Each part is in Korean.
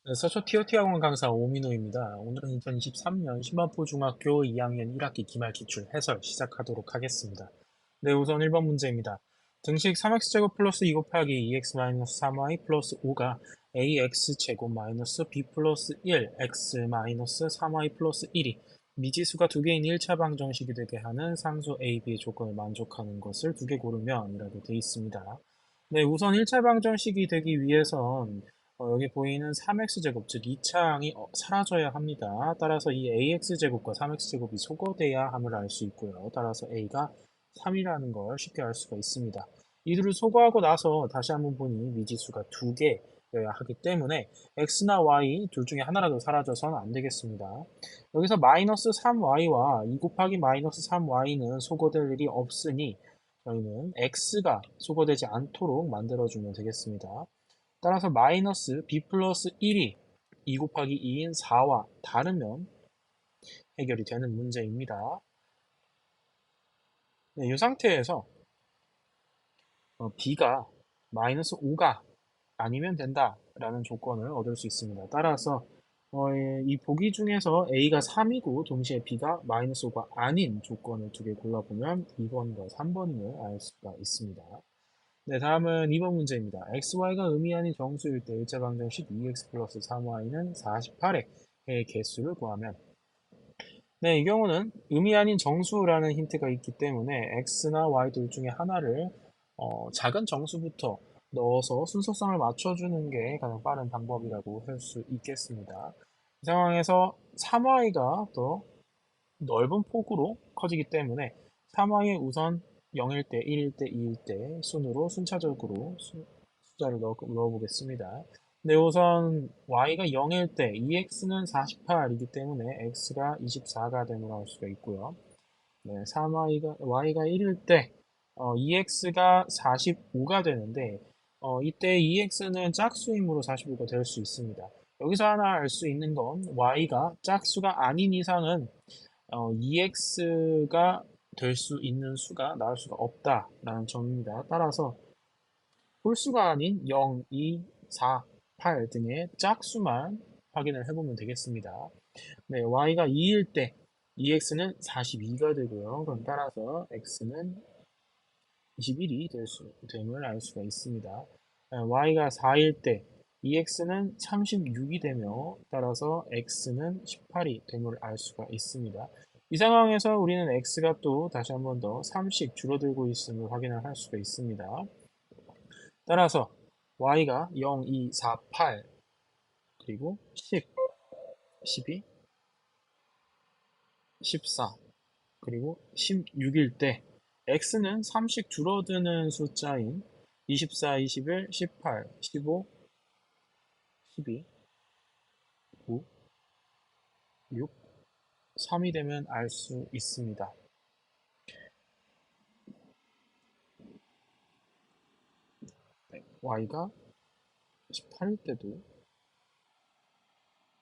네, 서초 TOT 학원 강사 오민호입니다. 오늘은 2023년 신반포중학교 2학년 1학기 기말 기출 해설 시작하도록 하겠습니다. 네, 우선 1번 문제입니다. 등식 3x제곱 플러스 2 곱하기 2x 마이너스 3y 플러스 5가 ax제곱 마이너스 b 플러스 1 x 마이너스 3y 플러스 1이 미지수가 두 개인 1차 방정식이 되게 하는 상수 a, b의 조건을 만족하는 것을 두 개 고르면 이라고 되어 있습니다. 네, 우선 1차 방정식이 되기 위해선 여기 보이는 3x제곱, 즉 2차항이 사라져야 합니다. 따라서 이 ax제곱과 3x제곱이 소거돼야 함을 알 수 있고요. 따라서 a가 3이라는 걸 쉽게 알 수가 있습니다. 이 둘을 소거하고 나서 다시 한번 보니 미지수가 두 개여야 하기 때문에 x나 y 둘 중에 하나라도 사라져서는 안 되겠습니다. 여기서 마이너스 3y와 2 곱하기 마이너스 3y는 소거될 일이 없으니 저희는 x가 소거되지 않도록 만들어주면 되겠습니다. 따라서 마이너스 b 플러스 1이 2 곱하기 2인 4와 다르면 해결이 되는 문제입니다. 네, 이 상태에서 b가 마이너스 5가 아니면 된다라는 조건을 얻을 수 있습니다. 따라서 이 보기 중에서 a가 3이고 동시에 b가 마이너스 5가 아닌 조건을 두 개 골라보면 2번과 3번임을 알 수가 있습니다. 네, 다음은 2번 문제입니다. xy가 의미 아닌 정수일 때 일자 방정식 2x 플러스 3y는 48의 개수를 구하면 네, 이 경우는 의미 아닌 정수라는 힌트가 있기 때문에 x나 y 둘 중에 하나를 작은 정수부터 넣어서 순서성을 맞춰주는 게 가장 빠른 방법이라고 할 수 있겠습니다. 이 상황에서 3y가 더 넓은 폭으로 커지기 때문에 3y에 우선 0일 때, 1일 때, 2일 때 순으로 순차적으로 숫자를 넣어보겠습니다. 네, 우선 y가 0일 때 2x는 48이기 때문에 x가 24가 됨을 알 수가 있고요. 네, 3y가 1일 때 2x가 45가 되는데 이때 2x는 짝수이므로 45가 될 수 있습니다. 여기서 하나 알 수 있는 건 y가 짝수가 아닌 이상은 2x가 될 수 있는 수가 나올 수가 없다라는 점입니다. 따라서 홀수가 아닌 0, 2, 4, 8 등의 짝수만 확인을 해보면 되겠습니다. 네, y가 2일 때 2x는 42가 되고요. 그럼 따라서 x는 21이 됨을 알 수가 있습니다. y가 4일 때 2x는 36이 되며 따라서 x는 18이 됨을 알 수가 있습니다. 이 상황에서 우리는 x값도 다시 한번 더 3씩 줄어들고 있음을 확인을 할 수가 있습니다. 따라서 y가 0, 2, 4, 8 그리고 10, 12, 14 그리고 16일 때 x는 3씩 줄어드는 숫자인 24, 21, 18, 15, 12, 9, 6, 3이 되면 알 수 있습니다. 네, y가 18일 때도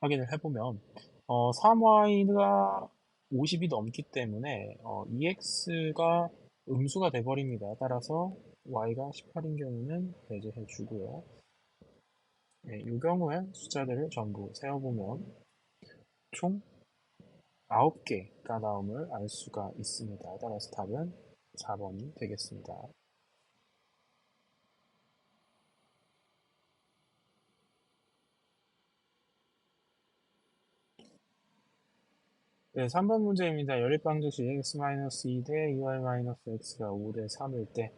확인을 해보면 3y가 50이 넘기 때문에 2x가 음수가 돼버립니다. 따라서 y가 18인 경우는 배제해 주고요. 네, 이 경우에 숫자들을 전부 세어보면 총 9개가 나옴을 알 수가 있습니다. 따라서 답은 4번이 되겠습니다. 네, 3번 문제입니다. 연립방정식 x-2 대 2y-x가 5 대 3일 때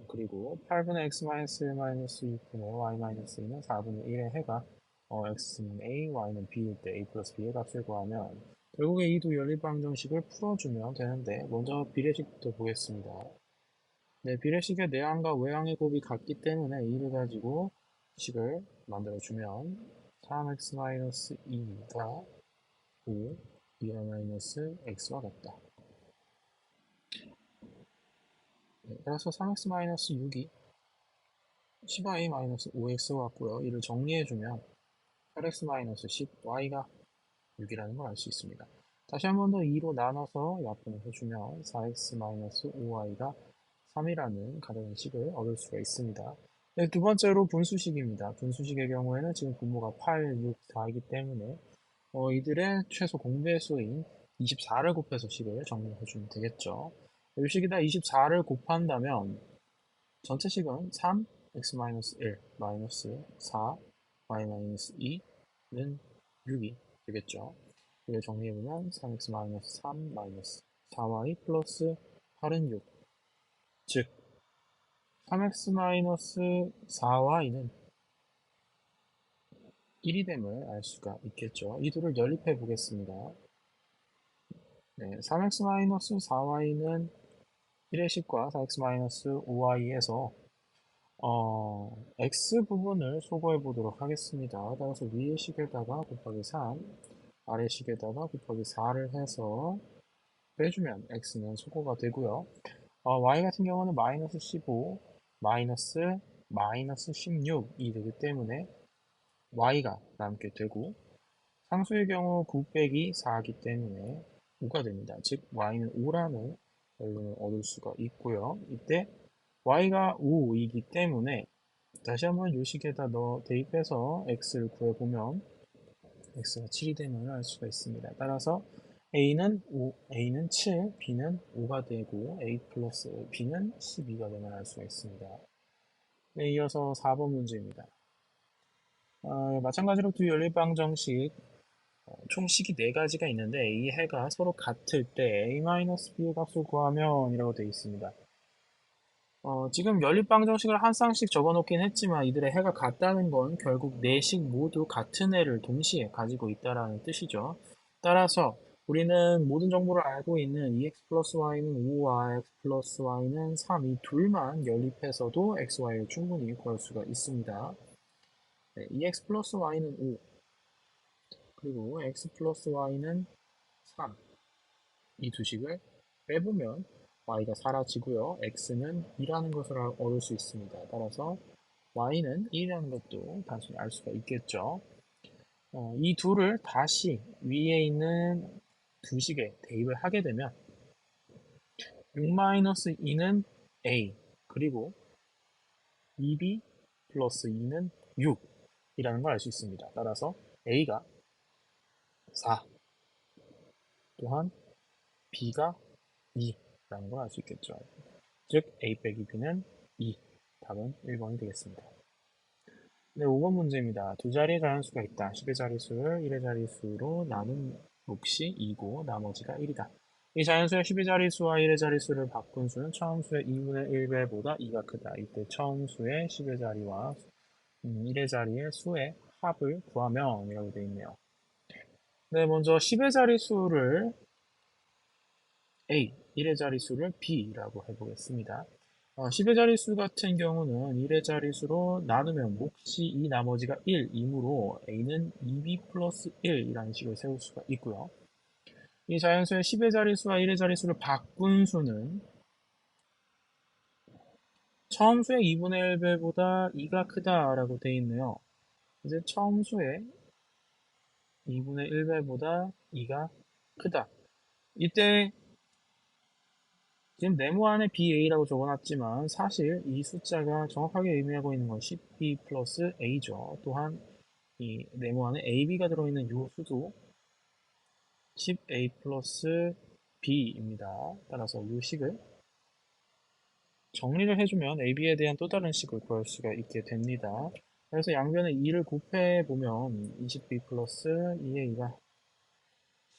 그리고 8분의 x-1-2분의 y-2는 4분의 1의 해가 x는 a, y는 b일 때 a 플러스 b의 값을 구하면 결국에 이 두 연립방정식을 풀어주면 되는데 먼저 비례식부터 보겠습니다. 네, 비례식의 내항과 외항의 곱이 같기 때문에 이를 가지고 식을 만들어주면 3x-2가 5, 2y-x와 같다. 네, 따라서 3x-6이 10y-5x와 같고요. 이를 정리해주면 8x-10, y가 6이라는 걸 알 수 있습니다. 다시 한 번 더 2로 나눠서 약분을 해주면 4x-5y가 3이라는 가능한 식을 얻을 수가 있습니다. 네, 두 번째로 분수식입니다. 분수식의 경우에는 지금 분모가 8, 6, 4이기 때문에 이들의 최소 공배수인 24를 곱해서 식을 정리해 주면 되겠죠. 이 식에다 24를 곱한다면 전체 식은 3, x-1, 마이너스 4, y-2는 6이 되겠죠. 이걸 정리해보면 3x-3 마이너스 4y 플러스 8은 6. 즉, 3x-4y는 1이 됨을 알 수가 있겠죠. 이 둘을 연립해 보겠습니다. 네, 3x-4y는 1의 식과 4x-5y에서 x 부분을 소거해 보도록 하겠습니다. 따라서 위의 식에다가 곱하기 3, 아래 식에다가 곱하기 4를 해서 빼주면 x는 소거가 되고요. y 같은 경우는 마이너스 15, 마이너스 16이 되기 때문에 y가 남게 되고 상수의 경우 9 빼기 4이기 때문에 5가 됩니다. 즉 y는 5라는 결론을 얻을 수가 있고요. 이때 y가 5이기 때문에 다시 한번 요식에다 대입해서 x를 구해보면 x가 7이 됨을 알 수가 있습니다. 따라서 a는 7, b는 5가 되고 a 플러스 b는 12가 됨을 알 수가 있습니다. 네, 이어서 4번 문제입니다. 마찬가지로 두 연립방정식 총 식이 4가지가 있는데 이 해가 서로 같을 때 a-b의 값을 구하면 이라고 되어 있습니다. 지금 연립방정식을 한 쌍씩 적어놓긴 했지만 이들의 해가 같다는 건 결국 4식 모두 같은 해를 동시에 가지고 있다는 뜻이죠. 따라서 우리는 모든 정보를 알고 있는 2x 플러스 y는 5와 x 플러스 y는 3, 이 둘만 연립해서도 x, y를 충분히 구할 수가 있습니다. 네, 2x 플러스 y는 5, 그리고 x 플러스 y는 3, 이 두 식을 빼보면 y가 사라지고요. x는 2라는 것을 얻을 수 있습니다. 따라서 y는 1이라는 것도 단순히 알 수가 있겠죠. 이 둘을 다시 위에 있는 두 식에 대입을 하게 되면 6-2는 a, 그리고 2b 플러스 2는 6이라는 걸 알 수 있습니다. 따라서 a가 4, 또한 b가 2라는 걸 알 수 있겠죠. 즉 a 빼기 b는 2, 답은 1번이 되겠습니다. 네, 5번 문제입니다. 두 자리의 자연수가 있다. 10의 자릿수를 1의 자릿수로 나눈 몫이 2고 나머지가 1이다. 이 자연수의 10의 자릿수와 1의 자릿수를 바꾼 수는 처음 수의 2분의 1배보다 2가 크다. 이때 처음 수의 10의 자리와 1의 자리의 수의 합을 구하면 이라고 되어 있네요. 네, 먼저 10의 자릿수를 A, 1의 자릿수를 B라고 해보겠습니다. 10의 자릿수 같은 경우는 1의 자릿수로 나누면 몫이 2 나머지가 1이므로 A는 2B 플러스 1이라는 식을 세울 수가 있고요. 이 자연수의 10의 자릿수와 1의 자릿수를 바꾼 수는 처음 수의 2분의 1배보다 2가 크다라고 되어 있네요. 이제 처음 수의 2분의 1배보다 2가 크다. 이때 지금 네모 안에 BA라고 적어놨지만 사실 이 숫자가 정확하게 의미하고 있는 건 10B 플러스 A죠. 또한 이 네모 안에 AB가 들어있는 이 수도 10A 플러스 B입니다. 따라서 이 식을 정리를 해주면 AB에 대한 또 다른 식을 구할 수가 있게 됩니다. 그래서 양변에 2를 곱해보면 20B 플러스 2의 2가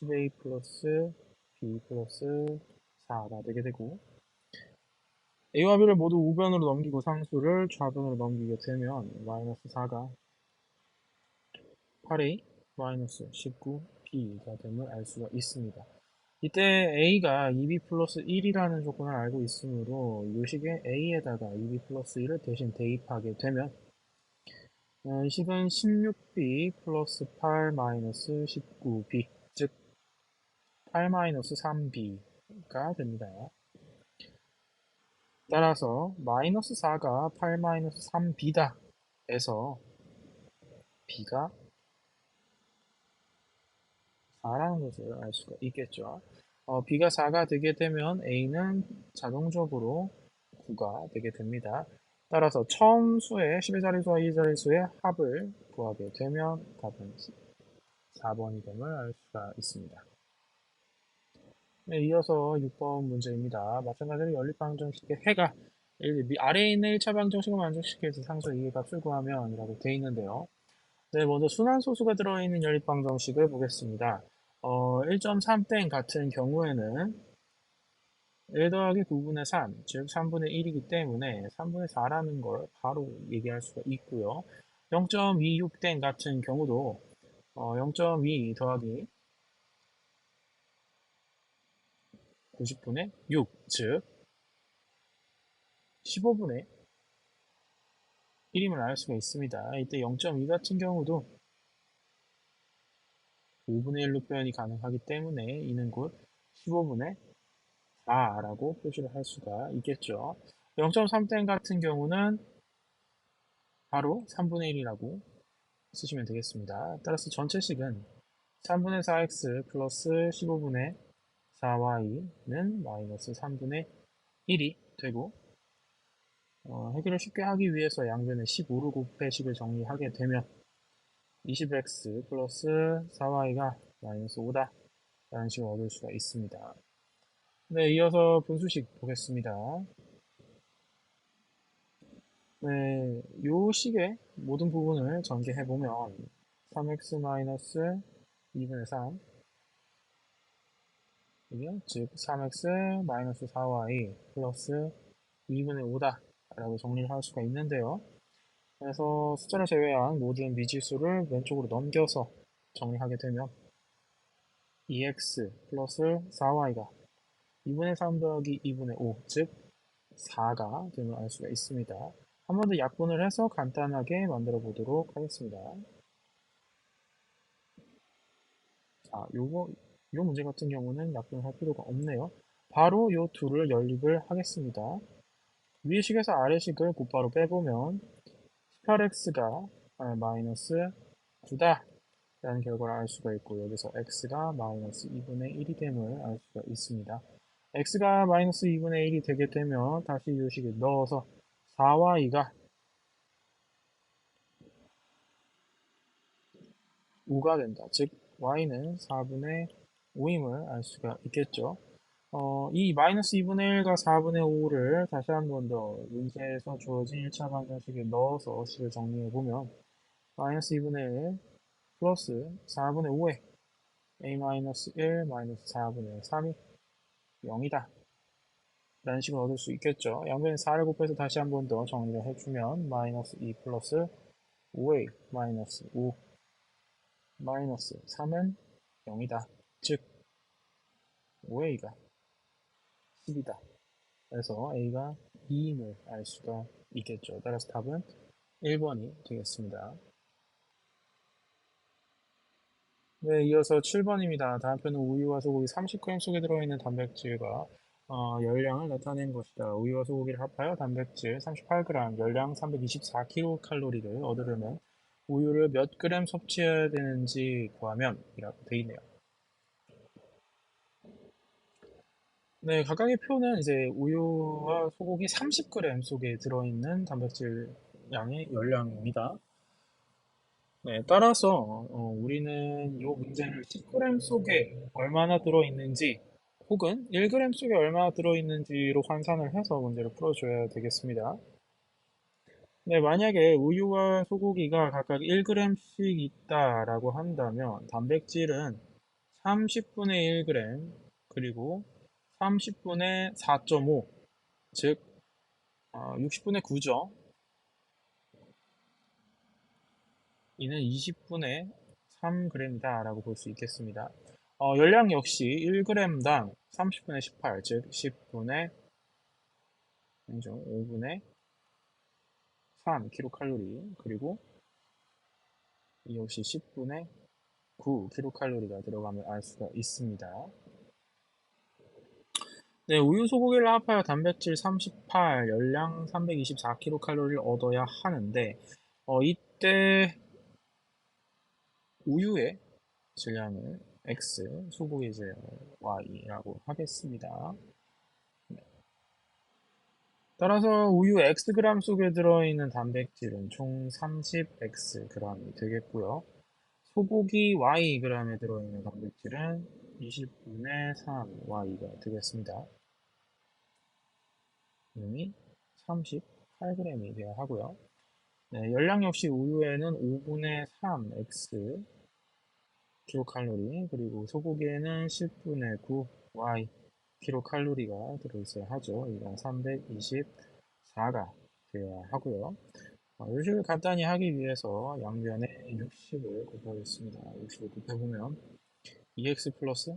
10A 플러스 B 플러스 4가 되게 되고 A와 B를 모두 우변으로 넘기고 상수를 좌변으로 넘기게 되면 마이너스 4가 8A 마이너스 19B가 됨을 알 수가 있습니다. 이때 A가 2B 플러스 1이라는 조건을 알고 있으므로 이 식에 A에다가 2B 플러스 1을 대신 대입하게 되면 이 식은 16B 플러스 8 마이너스 19B, 즉 8 마이너스 3B가 됩니다. 따라서 마이너스 4가 8 마이너스 3B다 에서 B가 4라는 것을 알 수가 있겠죠. B가 4가 되게 되면 A는 자동적으로 9가 되게 됩니다. 따라서 처음 수의 11자릿수와 2자릿수의 합을 구하게 되면 답은 4번이 됨을 알 수가 있습니다. 네, 이어서 6번 문제입니다. 마찬가지로 연립방정식의 해가 아래에 있는 1차 방정식을 만족시켜서 상수 2의 값을 구하면 이라고 되어 있는데요. 네, 먼저 순환소수가 들어있는 연립방정식을 보겠습니다. 1.3땡 같은 경우에는 1 더하기 9분의 3, 즉 3분의 1이기 때문에 3분의 4라는 걸 바로 얘기할 수가 있고요. 0.26땡 같은 경우도 0.2 더하기 90분의 6, 즉 15분의 1임을 알 수가 있습니다. 이때 0.2 같은 경우도 5분의 1로 표현이 가능하기 때문에 이는 곧 15분의 4라고 표시를 할 수가 있겠죠. 0.3땡 같은 경우는 바로 3분의 1이라고 쓰시면 되겠습니다. 따라서 전체식은 3분의 4x 플러스 15분의 4y는 마이너스 3분의 1이 되고 해결을 쉽게 하기 위해서 양변에 15를 곱해식을 정리하게 되면 20x 플러스 4y가 마이너스 5다 라는 식을 얻을 수가 있습니다. 네, 이어서 분수식 보겠습니다. 네, 요 식의 모든 부분을 전개해보면 3x 마이너스 2분의 3 이게 즉 3x 마이너스 4y 플러스 2분의 5다 라고 정리를 할 수가 있는데요. 그래서 숫자를 제외한 모든 미지수를 왼쪽으로 넘겨서 정리하게 되면 2x 플러스 4y가 2분의 3 더하기 2분의 5, 즉 4가 됨을 알 수가 있습니다. 한 번 더 약분을 해서 간단하게 만들어 보도록 하겠습니다. 자, 요 문제 같은 경우는 약분을 할 필요가 없네요. 바로 요 둘을 연립을 하겠습니다. 위의 식에서 아래 식을 곧바로 빼보면 18x가 마이너스 9다 라는 결과를 알 수가 있고 여기서 x가 마이너스 2분의 1이 됨을 알 수가 있습니다. x가 마이너스 2분의 1이 되게 되면 다시 이 식에 넣어서 4y가 5가 된다. 즉 y는 4분의 5임을 알 수가 있겠죠. 이 마이너스 2분의 1과 4분의 5를 다시 한 번 더 문제에서 주어진 1차 방정식에 넣어서 식을 정리해보면 마이너스 2분의 1 플러스 4분의 5에 a 마이너스 1 마이너스 4분의 3이 0이다 라는 식을 얻을 수 있겠죠. 양변에 4를 곱해서 다시 한 번 더 정리를 해주면 마이너스 2 플러스 5a 마이너스 5 마이너스 3은 0이다. 즉 5a가 10이다. 그래서 a가 2임을 알 수가 있겠죠. 따라서 답은 1번이 되겠습니다. 네, 이어서 7번입니다. 다음편은 우유와 소고기 30g 속에 들어있는 단백질과 열량을 나타낸 것이다. 우유와 소고기를 합하여 단백질 38g, 열량 324kcal를 얻으려면 우유를 몇 그램 섭취해야 되는지 구하면 이라고 되어 있네요. 네, 각각의 표는 이제 우유와 소고기 30g 속에 들어있는 단백질 양의 열량입니다. 네, 따라서 우리는 이 문제를 10g 속에 얼마나 들어있는지 혹은 1g 속에 얼마나 들어있는지로 환산을 해서 문제를 풀어줘야 되겠습니다. 네, 만약에 우유와 소고기가 각각 1g씩 있다라고 한다면 단백질은 30분의 1g 그리고 30분의 4.5, 즉 60분의 9죠. 이는 20분의 3g이다 라고 볼 수 있겠습니다. 열량 역시 1g당 30분의 18, 즉 10분의 5분의 3kcal 그리고 이 역시 10분의 9kcal가 들어가면 알 수가 있습니다. 네, 우유 소고기를 합하여 단백질 38, 열량 324kcal를 얻어야 하는데 이때 우유의 질량을 x, 소고기의 질량을 y라고 하겠습니다. 따라서 우유 Xg 속에 들어있는 단백질은 총 30Xg이 되겠고요. 소고기 Yg에 들어있는 단백질은 20분의 3Y가 되겠습니다. 이미 38g이 되어야 하고요. 네, 열량 역시 우유에는 5분의 3x 킬로칼로리, 그리고 소고기에는 10분의 9 y 킬로칼로리가 들어있어야 하죠. 이건 324가 되어야 하고요. 요식을 간단히 하기 위해서 양변에 60을 곱하겠습니다. 60을 곱해보면 2x 플러스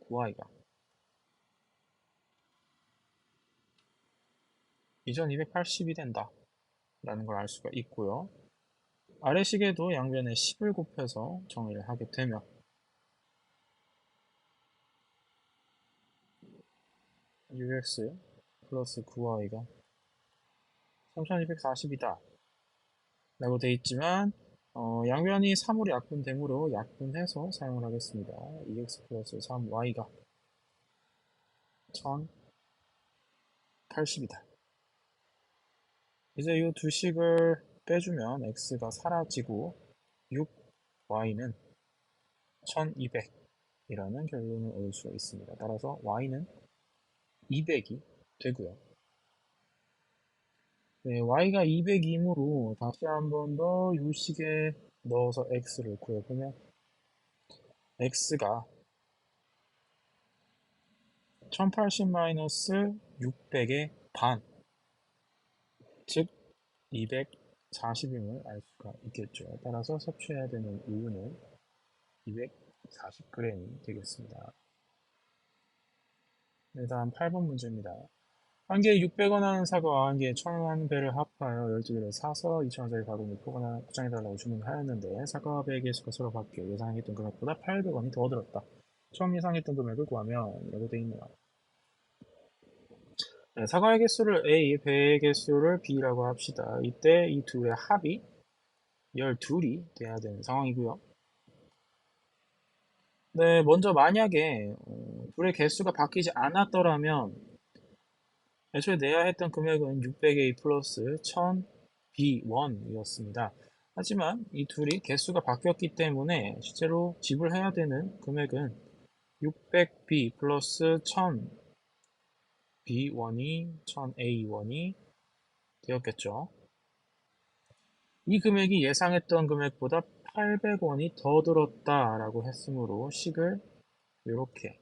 9y가 2280이 된다 라는 걸 알 수가 있고요. 아래식에도 양변에 10을 곱해서 정의를 하게 되면 6x 플러스 9y가 3240이다 라고 되어 있지만 양변이 3으로 약분되므로 약분해서 사용을 하겠습니다. 2x 플러스 3y가 1080이다. 이제 이 두 식을 빼주면 x가 사라지고 6y는 1200이라는 결론을 얻을 수가 있습니다. 따라서 y는 200이 되고요. 네, y가 200이므로 다시 한 번 더 이 식에 넣어서 x를 구해보면 x가 1080-600의 반, 즉 240임을 알 수가 있겠죠. 따라서 섭취해야 되는 우유는 240g이 되겠습니다. 네, 다음 8번 문제입니다. 한 개에 600원 하는 사과와 한 개에 1000원 배를 합하여 12개를 사서 2000원짜리 바구니 포장해달라고 주문하였는데 사과와 배의 개수가 서로 바뀌어 예상했던 금액보다 800원이 더 들었다. 처음 예상했던 금액을 구하면 이라고 되어 있네요. 네, 사과의 개수를 A, 배의 개수를 B라고 합시다. 이때 이 둘의 합이 12이 돼야 되는 상황이고요. 네, 먼저 만약에 둘의 개수가 바뀌지 않았더라면 애초에 내야 했던 금액은 600A 플러스 1000B1이었습니다. 하지만 이 둘이 개수가 바뀌었기 때문에 실제로 지불해야 되는 금액은 600B 플러스 1000B1이 1000A1이 되었겠죠. 이 금액이 예상했던 금액보다 800원이 더 들었다라고 했으므로 식을 이렇게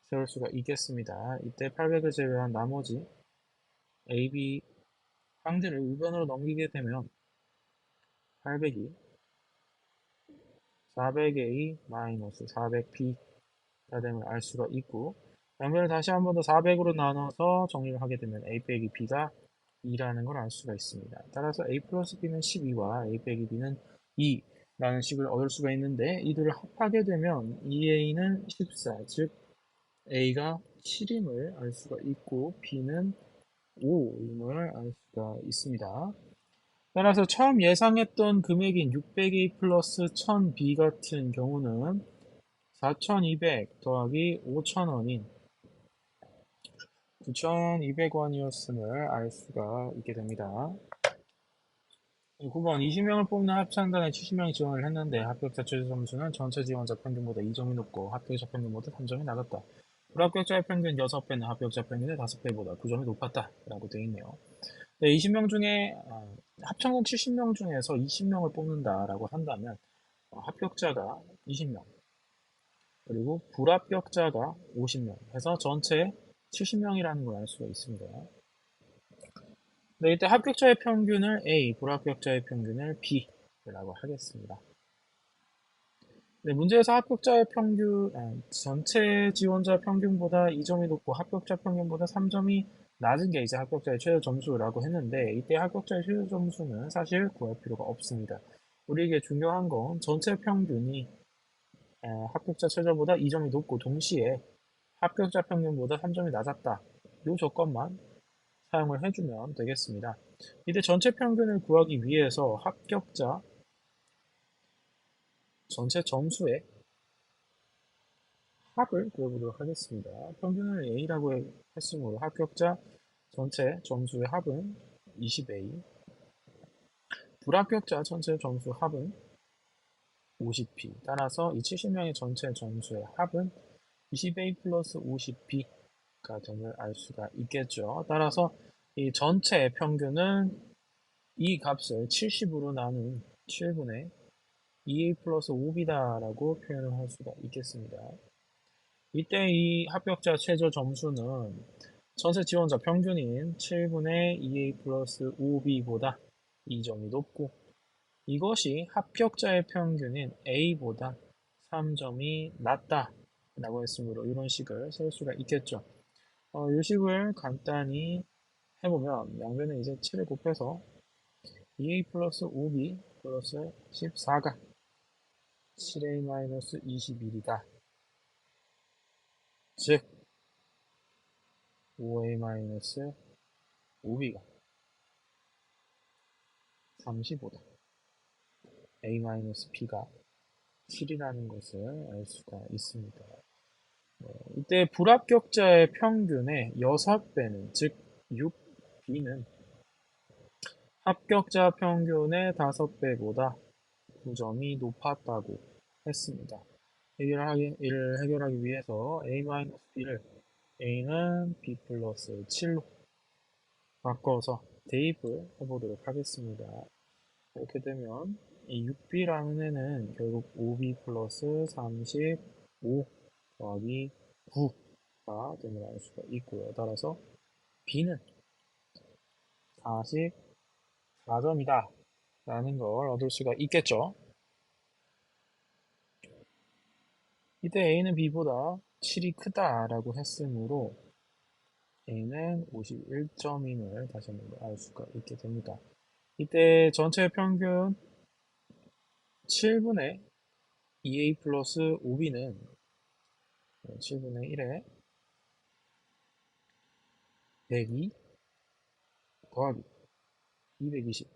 세울 수가 있겠습니다. 이때 800을 제외한 나머지 A, B 항들을 우변으로 넘기게 되면 800이 400A 마이너스 400B가 됨을 알 수가 있고 양변을 다시 한 번 더 400으로 나눠서 정리를 하게 되면 A 빼기 B가 2라는 걸 알 수가 있습니다. 따라서 A 플러스 B는 12와 A 빼기 B는 2라는 식을 얻을 수가 있는데 이들을 합하게 되면 2A는 14, 즉 A가 7임을 알 수가 있고 B는 5임을 알 수가 있습니다. 따라서 처음 예상했던 금액인 600A 플러스 1000B 같은 경우는 4200 더하기 5000원인 9200원이었음을 알 수가 있게 됩니다. 9번 20명을 뽑는 합창단에 70명이 지원을 했는데 합격자 최저 점수는 전체 지원자 평균보다 2점이 높고 합격자 평균보다 3점이 낮았다. 불합격자의 평균 6배는 합격자 평균의 5배보다 9점이 높았다 라고 되어 있네요. 네, 20명 중에 합천국 70명 중에서 20명을 뽑는다라고 한다면 합격자가 20명 그리고 불합격자가 50명 해서 전체 70명이라는 걸 알 수가 있습니다. 네, 이때 합격자의 평균을 A, 불합격자의 평균을 B라고 하겠습니다. 네, 문제에서 합격자의 평균, 전체 지원자 평균보다 2점이 높고 합격자 평균보다 3점이 낮은 게 이제 합격자의 최저 점수라고 했는데 이때 합격자의 최저 점수는 사실 구할 필요가 없습니다. 우리에게 중요한 건 전체 평균이 합격자 최저보다 2점이 높고 동시에 합격자 평균보다 3점이 낮았다. 이 조건만 사용을 해주면 되겠습니다. 이때 전체 평균을 구하기 위해서 합격자 전체 점수의 합을 구해보도록 하겠습니다. 평균을 A라고 했으므로 합격자 전체 점수의 합은 20A, 불합격자 전체 점수 합은 50B. 따라서 이 70명의 전체 점수의 합은 20A 플러스 50B가 됨을 알 수가 있겠죠. 따라서 이 전체 평균은 이 값을 70으로 나눈 7분의 2A 플러스 5B다라고 표현을 할 수가 있겠습니다. 이때 이 합격자 최저 점수는 전체 지원자 평균인 7분의 2A 플러스 5B보다 2점이 높고, 이것이 합격자의 평균인 A보다 3점이 낮다 라고 했으므로 이런 식을 쓸 수가 있겠죠. 이 식을 간단히 해보면 양변에 이제 7을 곱해서 2A 플러스 5B 플러스 14가 7A 마이너스 21이다. 즉 5A 마이너스 5B가 35다. A 마이너스 B가 7이라는 것을 알 수가 있습니다. 이때 불합격자의 평균의 6배는, 즉 6B는 합격자 평균의 5배보다 9점이 높았다고 했습니다. 이를 해결하기 위해서 A-B를 A는 B 플러스 7로 바꿔서 대입을 해보도록 하겠습니다. 이렇게 되면 이 6B라는 애는 결국 5B 플러스 35 더하기 9가 됨을 알 수가 있고요. 따라서 B는 44점이다 라는 걸 얻을 수가 있겠죠. 이때 A는 B보다 7이 크다 라고 했으므로 A는 51점임을 다시 한번 알 수가 있게 됩니다. 이때 전체 평균 7분의 2A 플러스 5B는 7분의 1에 102 더하기 220,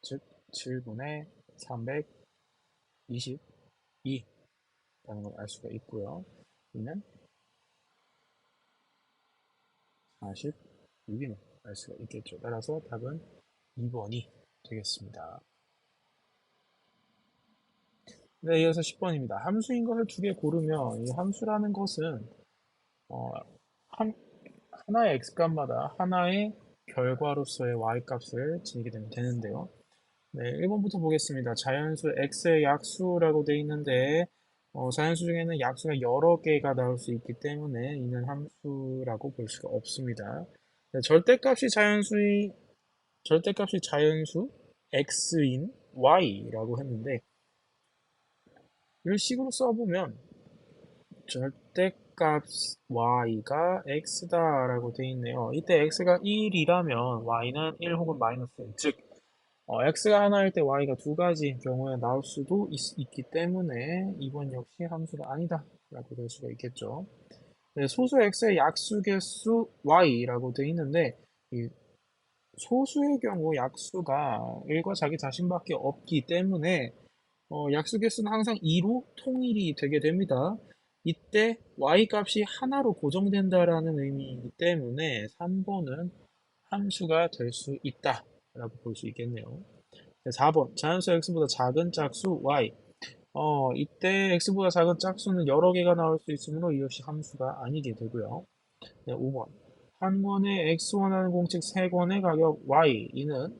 즉 7분의 322 라는 걸 알 수가 있고요. 이는 46임을 알 수가 있겠죠. 따라서 답은 2번이 되겠습니다. 네, 이어서 10번입니다. 함수인 것을 두 개 고르면 이 함수라는 것은 하나의 x값마다 하나의 결과로서의 y값을 지니게 되면 되는데요. 네, 1번부터 보겠습니다. 자연수 x의 약수라고 되어 있는데 자연수 중에는 약수가 여러 개가 나올 수 있기 때문에 이는 함수라고 볼 수가 없습니다. 네, 절대값이 자연수 x인 y라고 했는데 이 식으로 써보면 절대값 y가 x다라고 되어 있네요. 이때 x가 1이라면 y는 1 혹은 마이너스 1, 즉 x가 하나일 때 y가 두 가지 경우에 나올 수도 있기 때문에 이번 역시 함수가 아니다 라고 될 수가 있겠죠. 네, 소수 x의 약수개수 y라고 되어 있는데 이 소수의 경우 약수가 1과 자기 자신밖에 없기 때문에 약수 개수는 항상 2로 통일이 되게 됩니다. 이때 y 값이 하나로 고정된다라는 의미이기 때문에 3번은 함수가 될 수 있다 라고 볼 수 있겠네요. 4번 자연수 x보다 작은 짝수 y. 이때 x보다 작은 짝수는 여러 개가 나올 수 있으므로 이 역시 함수가 아니게 되고요. 5번 한 권의 x 원하는 공책 3권의 가격 y. 이는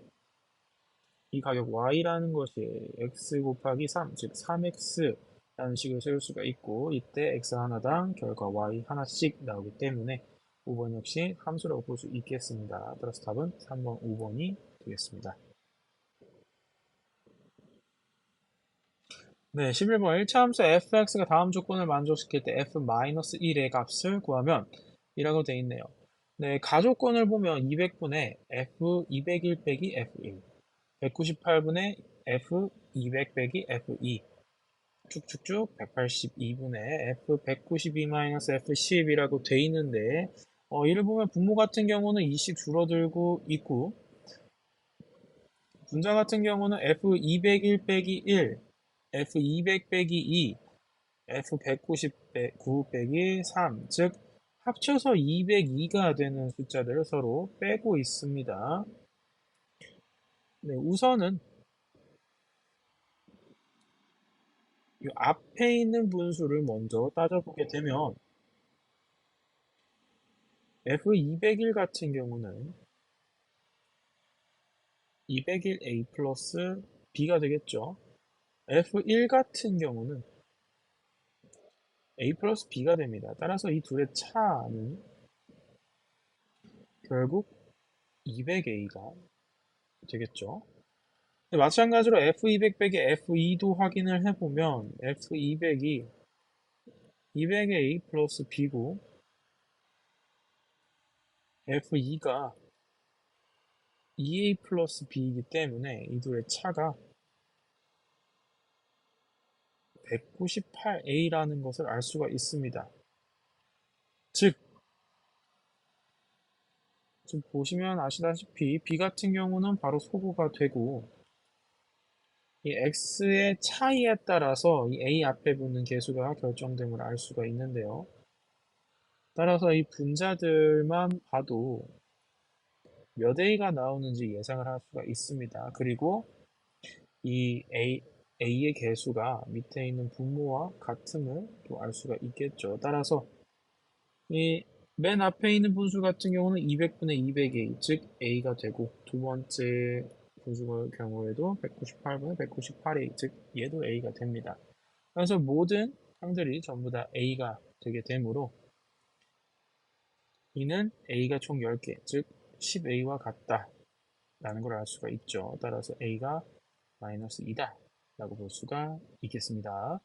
이 가격 y라는 것이 x 곱하기 3, 즉 3x라는 식을 세울 수가 있고 이때 x 하나당 결과 y 하나씩 나오기 때문에 5번 역시 함수라고 볼 수 있겠습니다. 따라서 답은 3번, 5번이 되겠습니다. 네, 11번 1차 함수 fx가 다음 조건을 만족시킬 때 f-1의 값을 구하면 이라고 되어 있네요. 네, 가조건을 보면 200분의 f 201 빼기 f1, 198분의 f 200 빼기 f2, 쭉쭉쭉 182분의 f192-f10이라고 돼 있는데 이를 보면 분모 같은 경우는 2씩 줄어들고 있고 분자 같은 경우는 f201 빼기 1, f200 빼기 2, f199 빼기 3, 즉 합쳐서 202가 되는 숫자들을 서로 빼고 있습니다. 네, 우선은 이 앞에 있는 분수를 먼저 따져보게 되면 F201 같은 경우는 201A 플러스 B가 되겠죠. F1 같은 경우는 A 플러스 B가 됩니다. 따라서 이 둘의 차는 결국 200A가 되겠죠. 마찬가지로 F200 빼기 F2도 확인을 해보면 F200이 200A 플러스 B고 F2가 2A 플러스 B이기 때문에 이 둘의 차가 198A라는 것을 알 수가 있습니다. 즉 보시면 아시다시피 B 같은 경우는 바로 소구가 되고 이 X의 차이에 따라서 이 A 앞에 붙는 개수가 결정됨을 알 수가 있는데요. 따라서 이 분자들만 봐도 몇 A가 나오는지 예상을 할 수가 있습니다. 그리고 이 A의 개수가 밑에 있는 분모와 같음을 또 알 수가 있겠죠. 따라서 이 맨 앞에 있는 분수 같은 경우는 200분의 200A, 즉 A가 되고 두 번째 분수의 경우에도 198분의 198A, 즉 얘도 A가 됩니다. 그래서 모든 항들이 전부 다 A가 되게 되므로 이는 A가 총 10개, 즉 10A와 같다 라는 걸 알 수가 있죠. 따라서 A가 마이너스 2다 라고 볼 수가 있겠습니다.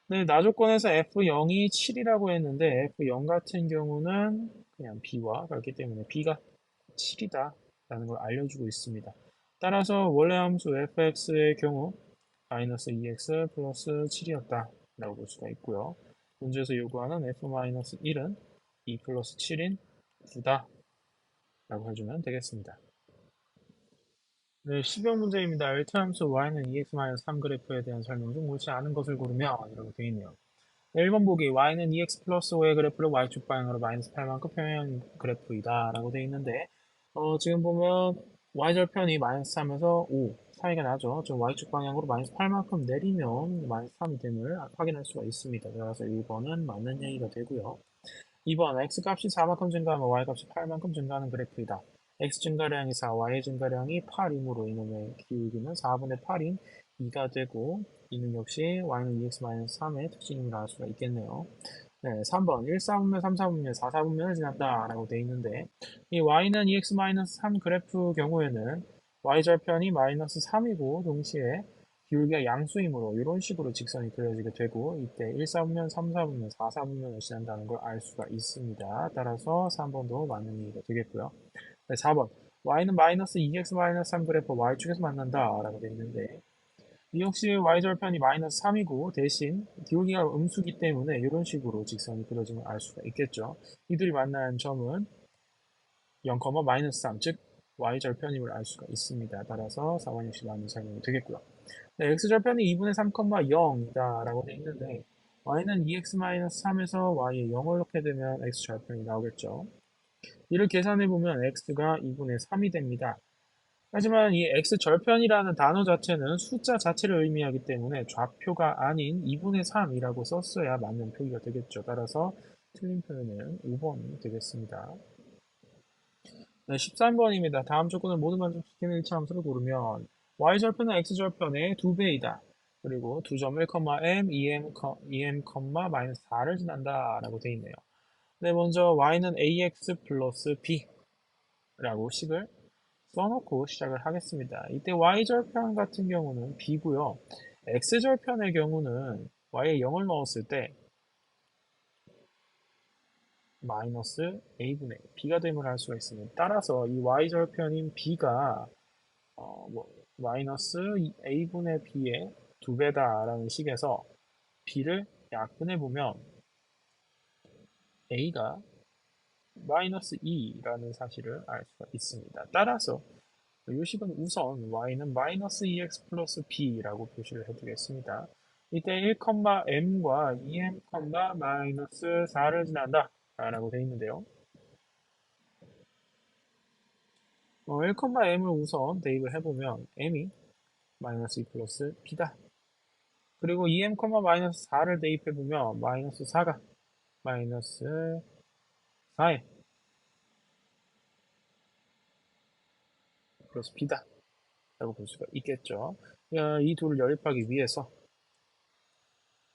네, 나조건에서 F0이 7이라고 했는데 F0 같은 경우는 그냥 B와 같기 때문에 B가 7이다 라는 걸 알려주고 있습니다. 따라서 원래 함수 fx의 경우 마이너스 2x 플러스 7이었다 라고 볼 수가 있고요. 문제에서 요구하는 f-1은 2 플러스 7인 9다 라고 해주면 되겠습니다. 네, 10여 문제입니다. L트 함수 y는 2x-3 그래프에 대한 설명 중 옳지 않은 것을 고르며 이라고 되어 있네요. 1번 보기 y는 2x 플러스 5의 그래프를 y축 방향으로 마이너스 8만큼 평행한 그래프이다 라고 되어 있는데 지금 보면 y절편이 마이너스 3에서 5 사이가 나죠. 좀 y축 방향으로 마이너스 8만큼 내리면 마이너스 3이 됨을 확인할 수가 있습니다. 그래서 1번은 맞는 얘기가 되고요. 2번 x값이 4만큼 증가하면 y값이 8만큼 증가하는 그래프이다. x 증가량이 4, y 증가량이 8이므로 이놈의 기울기는 4분의 8인 2가 되고 이는 역시 y는 2x-3의 특징임을 알 수가 있겠네요. 네, 3번 1, 4분면, 3, 4분면, 4, 4분면을 지났다 라고 되어 있는데 이 y는 2x-3 그래프 경우에는 y절편이 마이너스 3이고 동시에 기울기가 양수이므로 이런 식으로 직선이 그려지게 되고 이때 1, 4분면, 3, 4분면, 4, 4분면을 지난다는 걸 알 수가 있습니다. 따라서 3번도 맞는 얘기가 되겠고요. 네, 4번 y는 마이너스 2x-3 그래프 y축에서 만난다 라고 되어 있는데 이 역시 y절편이 마이너스 3이고 대신 기울기가 음수기 때문에 이런 식으로 직선이 그려지면 알 수가 있겠죠. 이들이 만나는 점은 0, 마이너스 3, 즉 y절편임을 알 수가 있습니다. 따라서 4번 역시 맞는 설명이 되겠고요. 네, x절편이 2분의 3, 0이다 라고 되어 있는데 y는 2x-3에서 y에 0을 넣게 되면 x절편이 나오겠죠. 이를 계산해보면 x가 2분의 3이 됩니다. 하지만 이 x절편이라는 단어 자체는 숫자 자체를 의미하기 때문에 좌표가 아닌 2분의 3이라고 썼어야 맞는 표기가 되겠죠. 따라서 틀린 표현은 5번이 되겠습니다. 네, 13번입니다. 다음 조건을 모두 만족시키는 일치함수를 고르면 y절편은 x절편의 2배이다. 그리고 두 점 1,m, 2m, 마이너스 4를 지난다 라고 되어 있네요. 네, 먼저 y는 ax 플러스 b라고 식을 써놓고 시작을 하겠습니다. 이때 y절편 같은 경우는 b고요. x절편의 경우는 y에 0을 넣었을 때 마이너스 a분의 b가 됨을 알 수가 있습니다. 따라서 이 y절편인 b가 마이너스 a분의 b의 2배다라는 식에서 b를 약분해보면 a가 마이너스 2라는 사실을 알 수가 있습니다. 따라서 이 식은 우선 y는 마이너스 2x 플러스 b라고 표시를 해두겠습니다. 이때 1,m과 2m, 마이너스 4를 지난다. 라고 되어 있는데요. 1,m을 우선 대입을 해보면 m이 마이너스 2 플러스 b다. 그리고 2m, 마이너스 4를 대입해보면 마이너스 4가 마이너스 4m 플러스 b다. 라고 볼 수가 있겠죠. 이 둘을 연립하기 위해서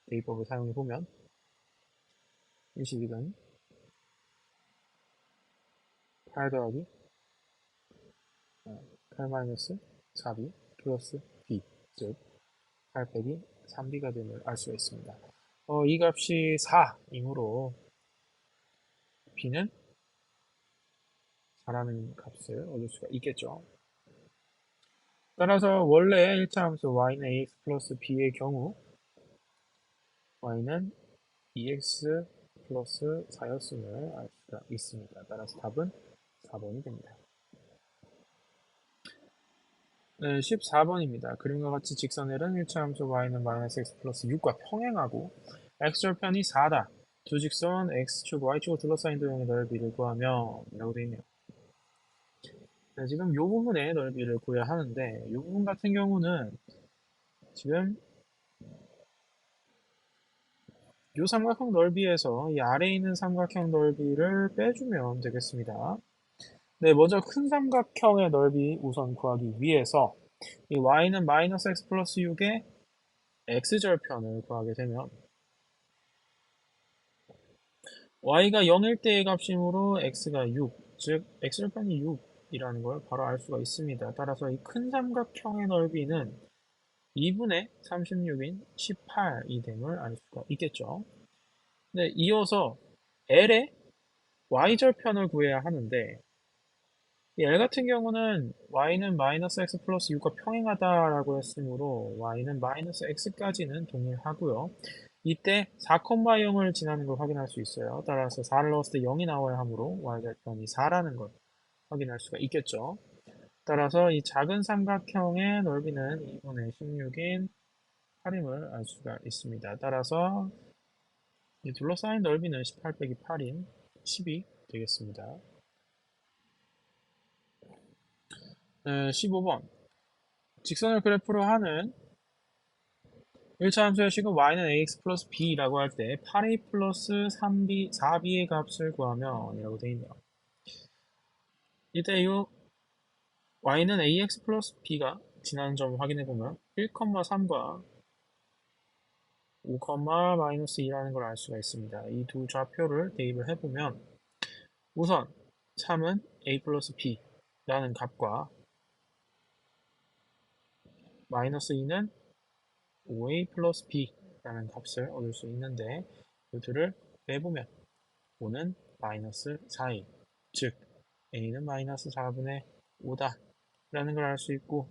대입법을 사용해보면 일식이는 8 더하기 8 마이너스 4b 플러스 b, 즉 8 빼기 3b가 됨을 알 수가 있습니다. 이 값이 4이므로 b는 4라는 값을 얻을 수가 있겠죠. 따라서 원래 1차 함수 y는 ax 플러스 b의 경우 y는 2x 플러스 4였음을 알 수가 있습니다. 따라서 답은 4번이 됩니다. 네, 14번입니다. 그림과 같이 직선L은 1차 함수 y는 마이너스 x 플러스 6과 평행하고 x절편이 4다. 두 직선 x축, y축을 둘러싸인 도형의 넓이를 구하면 이라고 되어 있네요. 네, 지금 이 부분의 넓이를 구해야 하는데 이 부분 같은 경우는 지금 이 삼각형 넓이에서 이 아래에 있는 삼각형 넓이를 빼주면 되겠습니다. 네, 먼저 큰 삼각형의 넓이 우선 구하기 위해서 이 y는 마이너스 x 플러스 6의 x절편을 구하게 되면 y가 0일 때의 값이므로 x가 6, 즉 x절편이 6이라는 걸 바로 알 수가 있습니다. 따라서 이 큰 삼각형의 넓이는 2분의 36인 18이 됨을 알 수가 있겠죠. 네, 이어서 L의 y절편을 구해야 하는데 이 L 같은 경우는 y는 마이너스 x 플러스 6과 평행하다라고 했으므로 y는 마이너스 x까지는 동일하고요. 이때 4,0을 지나는 걸 확인할 수 있어요. 따라서 4를 넣었을 때 0이 나와야 하므로 y절편이 4라는 걸 확인할 수가 있겠죠. 따라서 이 작은 삼각형의 넓이는 2분의 16인 8임을 알 수가 있습니다. 따라서 이 둘러싸인 넓이는 18 빼기 8인 10이 되겠습니다. 15번 직선을 그래프로 하는 1차 함수의 식은 y는 ax 플러스 b라고 할 때 8a 플러스 3b, 4b의 값을 구하면 이라고 되어 있네요. 이때 이 y는 ax 플러스 b가 지나는 점을 확인해 보면 1,3과 5, 마이너스 2라는 걸 알 수가 있습니다. 이 두 좌표를 대입을 해보면 우선 3은 a 플러스 b라는 값과 마이너스 2는 5a 플러스 b라는 값을 얻을 수 있는데 이 둘을 빼보면 5는 마이너스 4a, 즉 a는 마이너스 4분의 5다 라는 걸 알 수 있고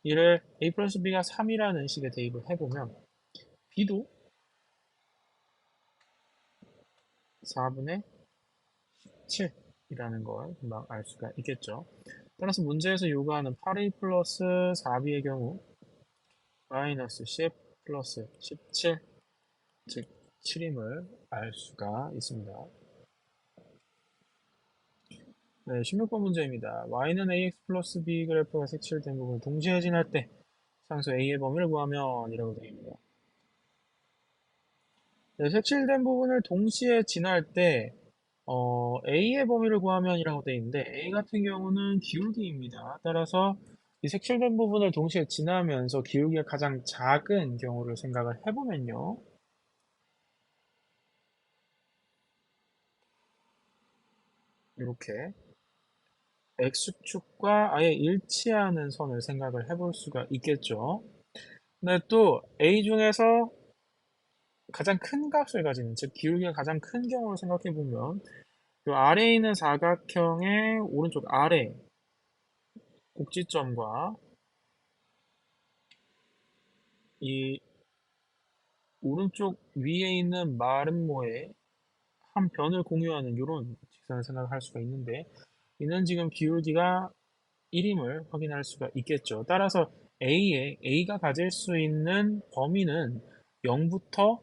이를 a 플러스 b가 3이라는 식에 대입을 해보면 b도 4분의 7이라는 걸 금방 알 수가 있겠죠. 따라서 문제에서 요구하는 8a 플러스 4b의 경우 마이너스 10 플러스 17, 즉 7임을 알 수가 있습니다. 네, 16번 문제입니다. y는 ax 플러스 b 그래프가 색칠된 부분을 동시에 지날 때 상수 a의 범위를 구하면 이라고 되어 있네요. 네, 색칠된 부분을 동시에 지날 때 a의 범위를 구하면 이라고 되어 있는데 a 같은 경우는 기울기입니다. 따라서 이 색칠된 부분을 동시에 지나면서 기울기가 가장 작은 경우를 생각을 해보면요. 이렇게 x축과 아예 일치하는 선을 생각을 해볼 수가 있겠죠. 근데 또 a 중에서 가장 큰 값을 가지는, 즉 기울기가 가장 큰 경우를 생각해 보면 이 아래에 있는 사각형의 오른쪽 아래 꼭지점과 이 오른쪽 위에 있는 마름모의 한 변을 공유하는 이런 직선을 생각할 수가 있는데 이는 지금 기울기가 1임을 확인할 수가 있겠죠. 따라서 A가 가질 수 있는 범위는 0부터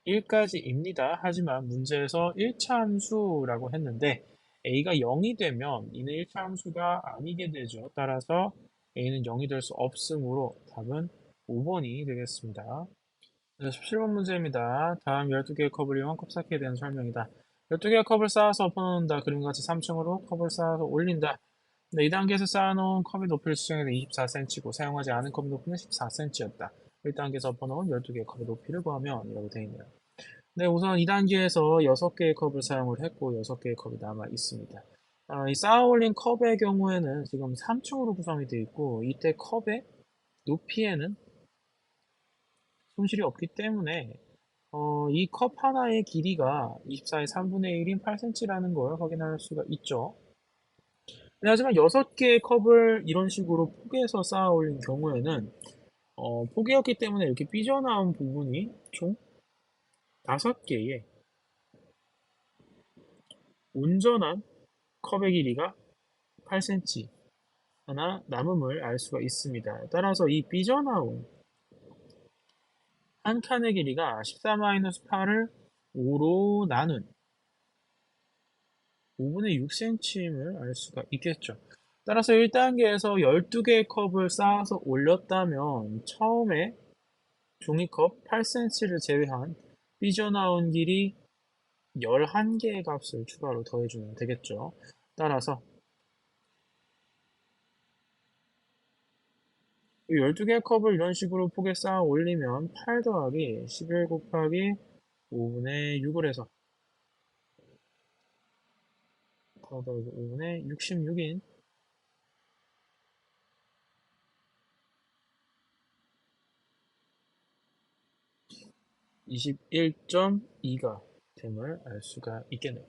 1까지입니다. 하지만 문제에서 1차 함수라고 했는데 a가 0이 되면 이는 1차 함수가 아니게 되죠. 따라서 a는 0이 될 수 없으므로 답은 5번이 되겠습니다. 네, 17번 문제입니다. 다음 12개의 컵을 이용한 컵 쌓기에 대한 설명이다. 12개의 컵을 쌓아서 엎어놓는다. 그림과 같이 3층으로 컵을 쌓아서 올린다. 네, 2단계에서 쌓아놓은 컵의 높이를 수정해도 24cm고 사용하지 않은 컵의 높이는 14cm였다. 1단계에서 엎어놓은 12개의 컵의 높이를 구하면 이라고 되어 있네요. 네, 우선 2단계에서 6개의 컵을 사용을 했고 6개의 컵이 남아 있습니다. 이 쌓아 올린 컵의 경우에는 지금 3층으로 구성이 되어 있고 이때 컵의 높이에는 손실이 없기 때문에 이 컵 하나의 길이가 24의 3분의 1인 8cm라는 걸 확인할 수가 있죠. 네, 하지만 6개의 컵을 이런 식으로 포개서 쌓아 올린 경우에는 포개였기 때문에 이렇게 삐져나온 부분이 총 5개의 온전한 컵의 길이가 8cm 하나 남음을 알 수가 있습니다. 따라서 이 삐져나온 한 칸의 길이가 14-8을 5로 나눈 5분의 6cm임을 알 수가 있겠죠. 따라서 1단계에서 12개의 컵을 쌓아서 올렸다면 처음에 종이컵 8cm를 제외한 삐져나온 길이 11개의 값을 추가로 더해주면 되겠죠. 따라서 12개의 컵을 이런 식으로 폭에 쌓아 올리면 8 더하기 11 곱하기 5분의 6을 해서 8 더하기 5분의 66인 21.2가 됨을 알 수가 있겠네요.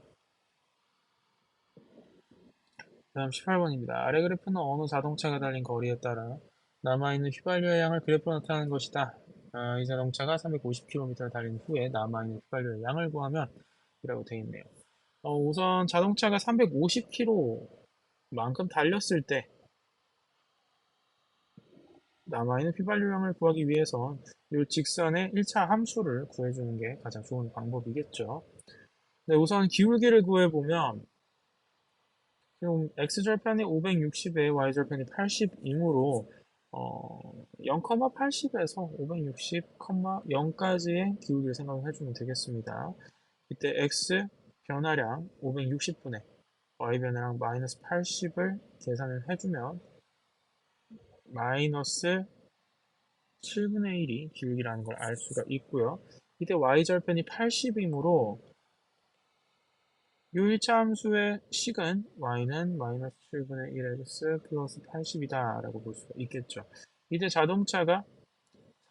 다음 18번입니다. 아래 그래프는 어느 자동차가 달린 거리에 따라 남아있는 휘발유의 양을 그래프로 나타내는 것이다. 이 자동차가 350km를 달린 후에 남아있는 휘발유의 양을 구하면 이라고 되어 있네요. 우선 자동차가 350km만큼 달렸을 때 남아있는 휘발유량을 구하기 위해선 이 직선의 1차 함수를 구해주는 게 가장 좋은 방법이겠죠. 네, 우선 기울기를 구해보면 지금 x절편이 560에 y절편이 80이므로 0,80에서 560, 0까지의 기울기를 생각해 주면 되겠습니다. 이때 x 변화량 560분의 y 변화량 마이너스 80을 계산을 해주면 마이너스 7분의 1이 기울기라는 걸 알 수가 있고요. 이때 y절편이 80이므로 요 1차 함수의 식은 y는 마이너스 7분의 1x 플러스 80이다 라고 볼 수가 있겠죠. 이때 자동차가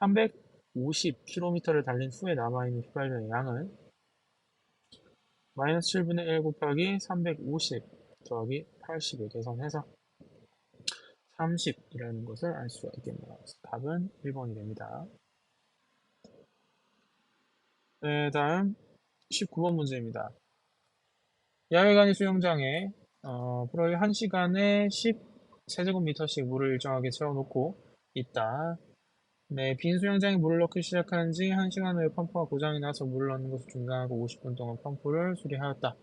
350km를 달린 후에 남아있는 휘발유의 양은 마이너스 7분의 1 곱하기 350 더하기 80을 계산해서 30이라는 것을 알 수가 있겠네요. 그래서 답은 1번이 됩니다. 네, 다음 19번 문제입니다. 야외관이 수영장에 프로일 1시간에 10세제곱미터씩 물을 일정하게 채워놓고 있다. 네, 빈 수영장에 물을 넣기 시작한 지 1시간 후에 펌프가 고장이 나서 물을 넣는 것을 중단하고 50분 동안 펌프를 수리하였다.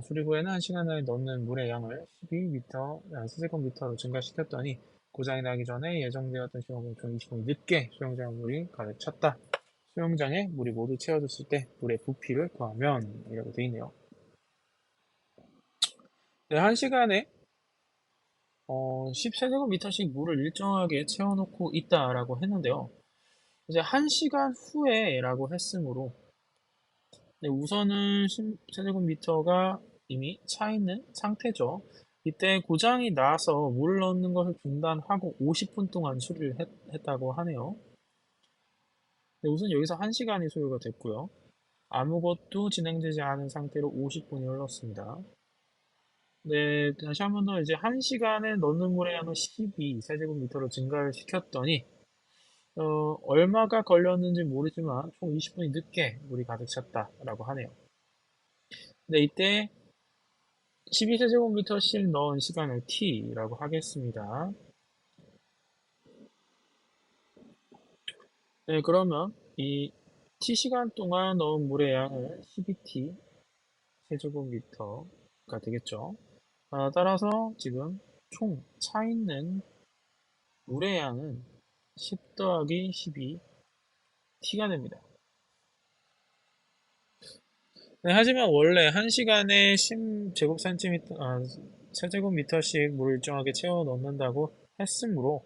수리 후에는 1시간 내에 넣는 물의 양을 12m, 세제곱미터로 증가시켰더니 고장이 나기 전에 예정되었던 시간보다 20분 늦게 수영장에 물이 가득 찼다. 수영장에 물이 모두 채워졌을 때 물의 부피를 구하면 이라고 되어 있네요. 네, 1시간에 10세제곱미터씩 물을 일정하게 채워놓고 있다라고 했는데요. 이제 1시간 후에라고 했으므로 네, 우선은 10세제곱미터가 이미 차 있는 상태죠. 이때 고장이 나서 물을 넣는 것을 중단하고 50분 동안 수리를 했다고 하네요. 네, 우선 여기서 1시간이 소요가 됐고요. 아무것도 진행되지 않은 상태로 50분이 흘렀습니다. 네, 다시 한 번 더 이제 1시간에 넣는 물의 양을 12세제곱미터로 증가를 시켰더니 얼마가 걸렸는지 모르지만 총 20분이 늦게 물이 가득 찼다라고 하네요. 네, 이때 12세제곱미터씩 넣은 시간을 t라고 하겠습니다. 네, 그러면 이 t시간 동안 넣은 물의 양은 12t 세제곱미터가 되겠죠. 따라서 지금 총 차 있는 물의 양은 10 더하기 12t가 됩니다. 네, 하지만 원래 1시간에 10제곱센티미터, 세제곱미터씩 물을 일정하게 채워 넣는다고 했으므로,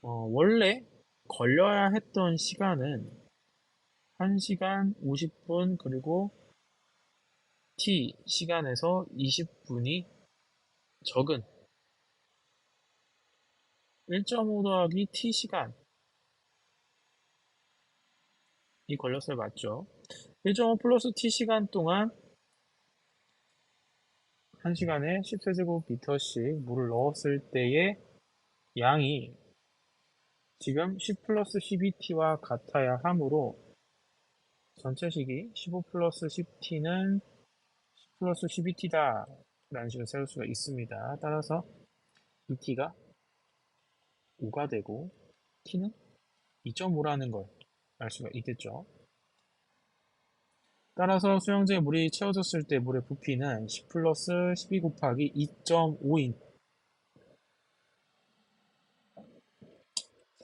원래 걸려야 했던 시간은 1시간 50분 그리고 t 시간에서 20분이 적은 1.5 더하기 t 시간이 걸렸어요. 맞죠? 1.5 플러스 t 시간 동안 1시간에 10세제곱미터씩 물을 넣었을 때의 양이 지금 10 플러스 12t와 같아야 하므로 전체식이 15 플러스 10t는 10 플러스 12t다 라는 식으로 세울 수가 있습니다. 따라서 이 t가 5가 되고 t는 2.5라는 걸 알 수가 있겠죠. 따라서 수영장에 물이 채워졌을 때 물의 부피는 10 플러스 12 곱하기 2.5인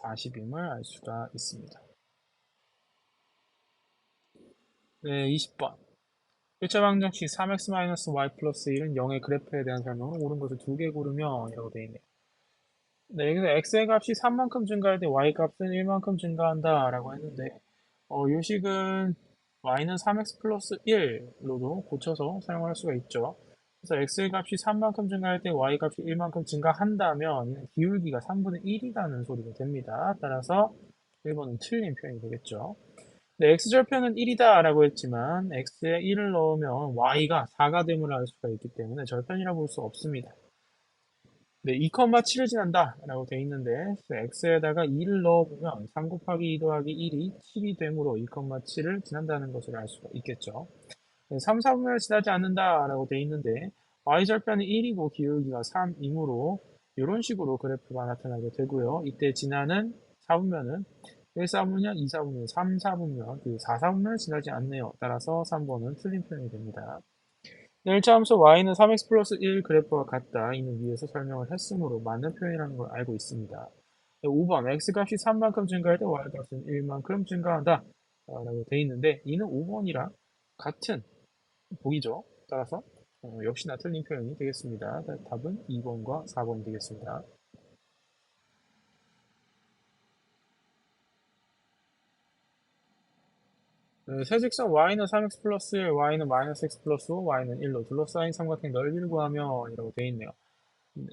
40임을 알 수가 있습니다. 네, 20번. 1차 방정식 3x-y 플러스 1은 0의 그래프에 대한 설명은 옳은 것을 2개 고르며 이라고 되어 있네요. 네, 여기서 x의 값이 3만큼 증가할 때 y 값은 1만큼 증가한다 라고 했는데 요식은 y는 3x 플러스 1로도 고쳐서 사용할 수가 있죠. 그래서 x의 값이 3만큼 증가할 때 y 값이 1만큼 증가한다면 기울기가 3분의 1이라는 소리가 됩니다. 따라서 1번은 틀린 표현이 되겠죠. 네, x절편은 1이다 라고 했지만 x에 1을 넣으면 y가 4가 됨을 알 수가 있기 때문에 절편이라 볼 수 없습니다. 네, 2,7을 지난다 라고 되어 있는데 x에다가 2를 넣어보면 3 곱하기 2 더하기 1이 7이 되므로 2,7을 지난다는 것을 알 수가 있겠죠. 네, 3, 4분면을 지나지 않는다 라고 되어 있는데 y절편이 1이고 기울기가 3이므로 이런 식으로 그래프가 나타나게 되고요. 이때 지나는 4분면은 1, 4분면, 2, 4분면, 3, 4분면, 그리고 4, 4분면을 지나지 않네요. 따라서 3번은 틀린 표현이 됩니다. 네, 1차 함수 y는 3x 플러스 1 그래프와 같다. 이는 위에서 설명을 했으므로 맞는 표현이라는 걸 알고 있습니다. 네, 5번 x값이 3만큼 증가할 때 y값은 1만큼 증가한다. 라고 되어 있는데 이는 5번이랑 같은 보이죠? 따라서 역시나 틀린 표현이 되겠습니다. 답은 2번과 4번이 되겠습니다. 네, 세 직선 y는 3x 플러스 1, y는 마이너스 x 플러스 5, y는 1로 둘러싸인 삼각형 넓이를 구하며 이라고 되어 있네요. 네,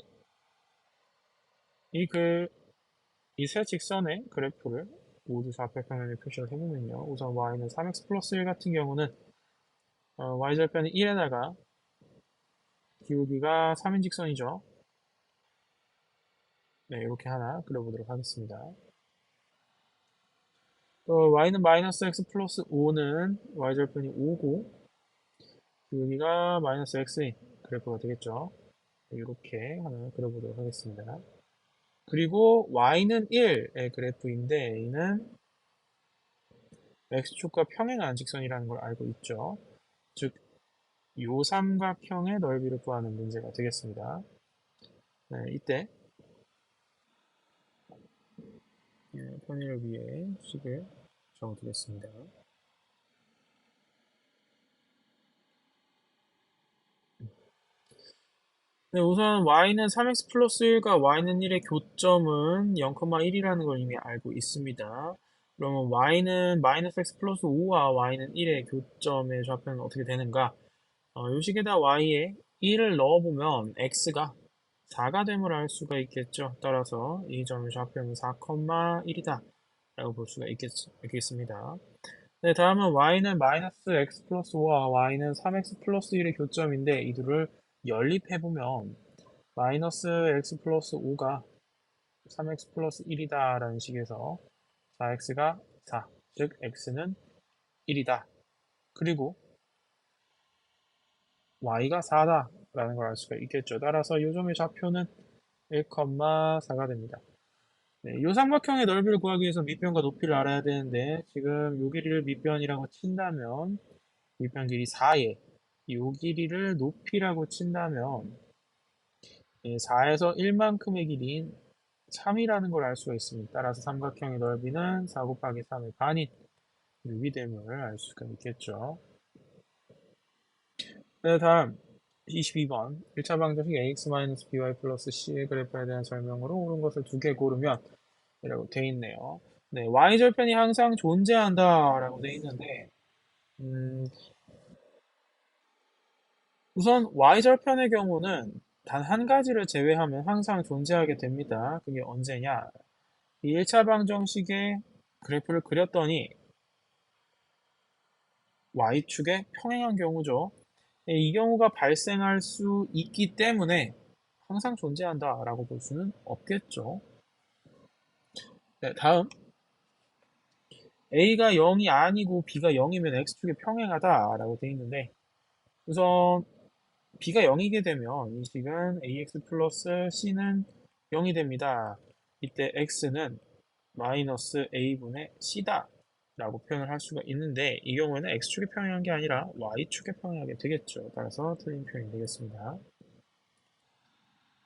이 세 직선의 그래프를 모두 좌표평면에 표시를 해보면요. 우선 y는 3x 플러스 1 같은 경우는 y절편이 1에다가 기울기가 3인 직선이죠. 네, 이렇게 하나 그려보도록 하겠습니다. 또 y는 마이너스 x 플러스 5는 y절편이 5고 기울기가 마이너스 x인 그래프가 되겠죠. 이렇게 하나 그려보도록 하겠습니다. 그리고 y는 1의 그래프인데 이는 x축과 평행한 직선이라는 걸 알고 있죠. 즉, 요 삼각형의 넓이를 구하는 문제가 되겠습니다. 네, 이때 편의를 위해 식을 적어두겠습니다. 네, 우선 y는 3x 플러스 1과 y는 1의 교점은 0,1이라는 걸 이미 알고 있습니다. 그러면 y는 마이너스 x 플러스 5와 y는 1의 교점의 좌표는 어떻게 되는가? 요 식에다 y에 1을 넣어보면 x가 4가 됨을 알 수가 있겠죠. 따라서 이 점의 좌표는 4,1이다 라고 볼 수가 있겠습니다. 네, 다음은 y는 마이너스 x 플러스 5와 y는 3x 플러스 1의 교점인데 이 둘을 연립해보면 마이너스 x 플러스 5가 3x 플러스 1이다 라는 식에서 4x가 4, 즉 x는 1이다. 그리고 y가 4다 라는 걸 알 수가 있겠죠. 따라서 이 점의 좌표는 1,4가 됩니다. 네, 이 삼각형의 넓이를 구하기 위해서 밑변과 높이를 알아야 되는데 지금 요 길이를 밑변이라고 친다면 밑변 길이 4에 요 길이를 높이라고 친다면 4에서 1만큼의 길이인 3이라는 걸 알 수가 있습니다. 따라서 삼각형의 넓이는 4 곱하기 3의 반인 6이 됨을 알 수가 있겠죠. 네, 다음 22번 1차 방정식 ax-by 플러스 c의 그래프에 대한 설명으로 옳은 것을 두 개 고르면 이라고 돼 있네요. 네, y절편이 항상 존재한다 라고 돼 있는데 우선 y절편의 경우는 단 한 가지를 제외하면 항상 존재하게 됩니다. 그게 언제냐? 이 1차 방정식의 그래프를 그렸더니 y축에 평행한 경우죠. 이 경우가 발생할 수 있기 때문에 항상 존재한다 라고 볼 수는 없겠죠. 네, 다음 a가 0이 아니고 b가 0이면 x축에 평행하다 라고 되어 있는데 우선 b가 0이게 되면 이 식은 ax 플러스 c는 0이 됩니다. 이때 x는 마이너스 a분의 c다 라고 표현을 할 수가 있는데 이 경우에는 x축에 평행한 게 아니라 y축에 평행하게 되겠죠. 따라서 틀린 표현이 되겠습니다.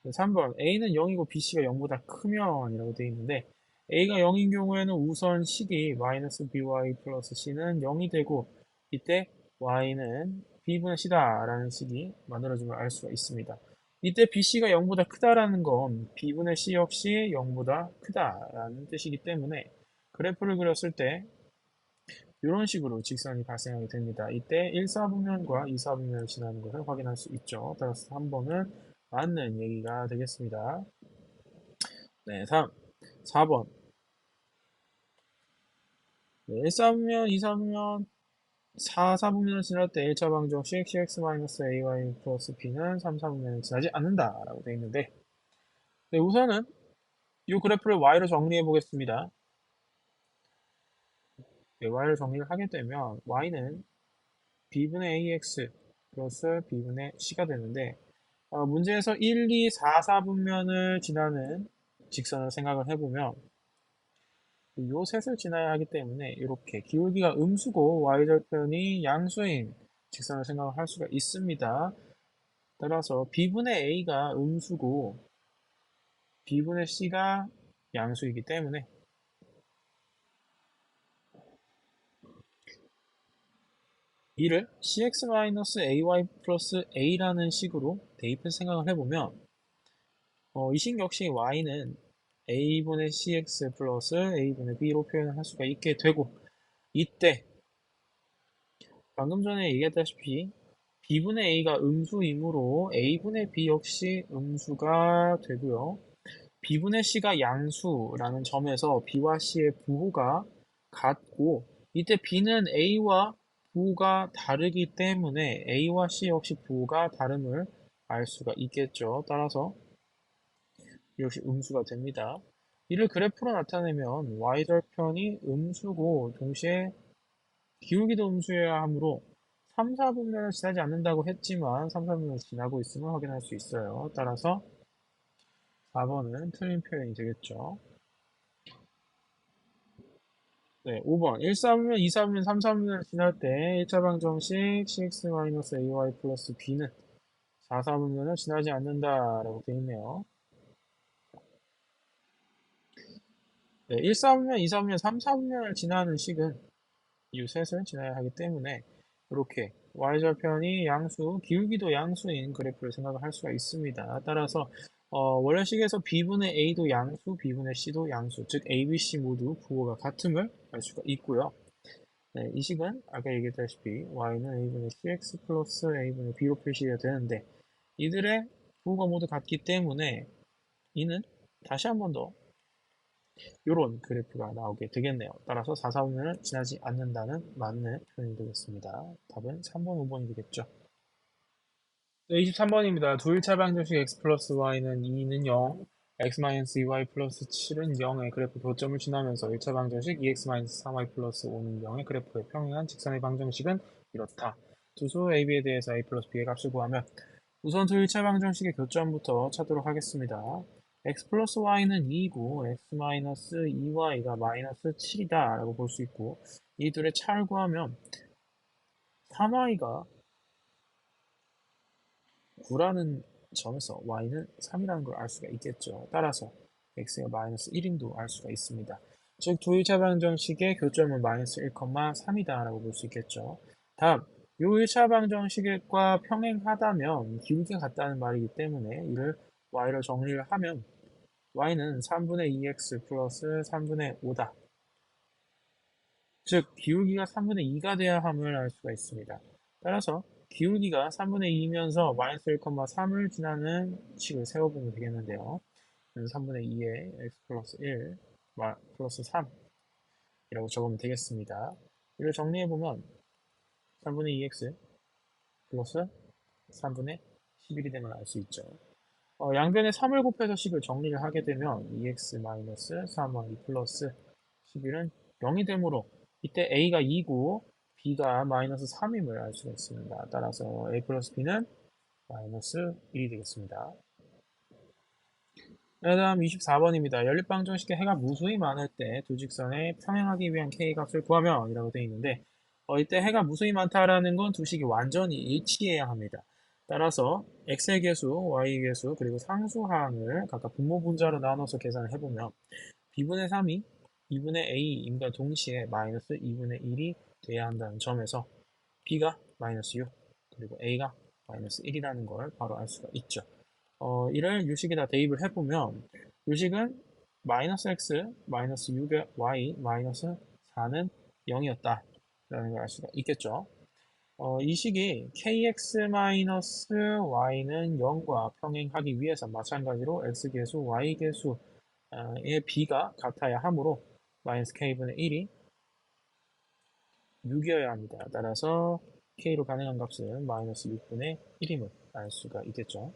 3번 a는 0이고 bc가 0보다 크면 이라고 되어 있는데 a가 0인 경우에는 우선 식이 마이너스 by 플러스 c는 0이 되고 이때 y는 b분의 c다 라는 식이 만들어지면 알 수가 있습니다. 이때 bc가 0보다 크다라는 건 b분의 c 역시 0보다 크다라는 뜻이기 때문에 그래프를 그렸을 때 이런 식으로 직선이 발생하게 됩니다. 이때 1사분면과 2사분면을 지나는 것을 확인할 수 있죠. 따라서 3번은 맞는 얘기가 되겠습니다. 네, 다음 4번. 네, 1사분면, 2사분면, 4사분면을 지날 때 1차 방정식 cx-ay 플러스 b는 3사분면을 지나지 않는다라고 되어 있는데 네, 우선은 이 그래프를 y로 정리해 보겠습니다. 네, y를 정리를 하게 되면 y는 b분의 ax 플러스 b분의 c가 되는데 문제에서 1, 2, 4, 4분면을 지나는 직선을 생각을 해보면 요 셋을 지나야 하기 때문에 이렇게 기울기가 음수고 y절편이 양수인 직선을 생각을 할 수가 있습니다. 따라서 b분의 a가 음수고 b분의 c가 양수이기 때문에 이를 cx-ay 플러스 a라는 식으로 대입해서 생각을 해보면 이 식 역시 y는 a분의 cx 플러스 a분의 b로 표현을 할 수가 있게 되고 이때 방금 전에 얘기했다시피 b분의 a가 음수이므로 a분의 b 역시 음수가 되고요. b분의 c가 양수라는 점에서 b와 c의 부호가 같고 이때 b는 a와 부호가 다르기 때문에 a와 c 역시 부호가 다름을 알 수가 있겠죠. 따라서 역시 음수가 됩니다. 이를 그래프로 나타내면 y절편이 음수고 동시에 기울기도 음수여야 하므로 3, 4분면을 지나지 않는다고 했지만 3, 4분면을 지나고 있음을 확인할 수 있어요. 따라서 4번은 틀린 표현이 되겠죠. 네, 5번 1사분면, 2사분면, 3사분면을 지날 때 1차 방정식 cx-ay 플러스 b는 4사분면을 지나지 않는다라고 되어 있네요. 네, 1사분면, 2사분면, 3사분면을 지나는 식은 이 셋을 지나야 하기 때문에 이렇게 y절편이 양수, 기울기도 양수인 그래프를 생각을 할 수가 있습니다. 따라서 원래식에서 b분의 a도 양수, b분의 c도 양수, 즉 a, b, c 모두 부호가 같음을 알 수가 있고요. 네, 이 식은 아까 얘기했다시피 y는 a분의 cx 플러스 a분의 b로 표시가 되는데 이들의 부호가 모두 같기 때문에 이는 다시 한 번 더 이런 그래프가 나오게 되겠네요. 따라서 4, 4분면을 지나지 않는다는 맞는 표현이 되겠습니다. 답은 3번, 5번이 되겠죠. 네, 23번입니다. 두일차 방정식 x 플러스 y는 2는 0, x 마이너스 2y 플러스 7은 0의 그래프 교점을 지나면서 1차 방정식 2x 마이너스 3y 플러스 5는 0의 그래프에 평행한 직선의 방정식은 이렇다. 두수 ab에 대해서 a 플러스 b의 값을 구하면 우선 두 1차 방정식의 교점부터 찾도록 하겠습니다. x 플러스 y는 2이고 x 마이너스 2y가 마이너스 7이다 라고 볼 수 있고, 이 둘의 차를 구하면 3y가 9라는 점에서 y는 3이라는 걸 알 수가 있겠죠. 따라서 x가 마이너스 1인도 알 수가 있습니다. 즉, 두 1차 방정식의 교점은 마이너스 1,3이다 라고 볼 수 있겠죠. 다음, 요 1차 방정식과 평행하다면 기울기가 같다는 말이기 때문에 이를 y로 정리를 하면 y는 3분의 2x 플러스 3분의 5다. 즉, 기울기가 3분의 2가 돼야 함을 알 수가 있습니다. 따라서 기울기가 3분의 2이면서 마이너스 1,3을 지나는 식을 세워보면 되겠는데요. 3분의 2에 x 플러스 1 플러스 3이라고 적으면 되겠습니다. 이를 정리해보면 3분의 2x 플러스 3분의 11이 되는 걸 알 수 있죠. 양변에 3을 곱해서 식을 정리를 하게 되면 2x 마이너스 3y 플러스 11은 0이 되므로 이때 a가 2고 b가 마이너스 3임을 알 수가 있습니다. 따라서 a 플러스 b는 마이너스 1이 되겠습니다. 그 다음 24번입니다. 연립방정식의 해가 무수히 많을 때 두 직선에 평행하기 위한 k값을 구하면 이라고 되어 있는데, 이때 해가 무수히 많다라는 건 두 식이 완전히 일치해야 합니다. 따라서 x의 개수, y의 개수, 그리고 상수항을 각각 분모 분자로 나눠서 계산을 해보면 b분의 3이 2분의 a임과 동시에 마이너스 2분의 1이 돼야 한다는 점에서 b가 마이너스 6, 그리고 a가 마이너스 1이라는 걸 바로 알 수가 있죠. 이를 유식에다 대입을 해보면 유식은 마이너스 x, 마이너스 6의 y, 마이너스 4는 0이었다 라는 걸 알 수가 있겠죠. 이 식이 kx-y는 0과 평행하기 위해서 마찬가지로 x계수, y계수의 b가 같아야 하므로 마이너스 k분의 1이 6이어야 합니다. 따라서 k로 가능한 값은 마이너스 6분의 1임을 알 수가 있겠죠.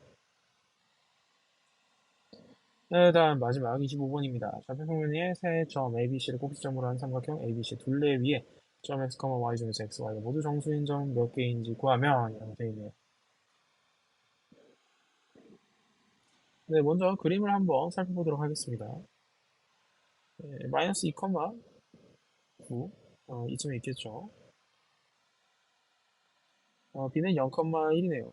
네, 다음 마지막 25번입니다. 좌표평면의 세 점 ABC를 꼭지점으로 한 삼각형 ABC 둘레 위에 점 x, y 중에서 x, y가 모두 정수인 점 몇 개인지 구하면 이라고 되어 있네요. 네, 먼저 그림을 한번 살펴보도록 하겠습니다. 네, 마이너스 2,9 이쯤에 있겠죠. b는 0,1이네요.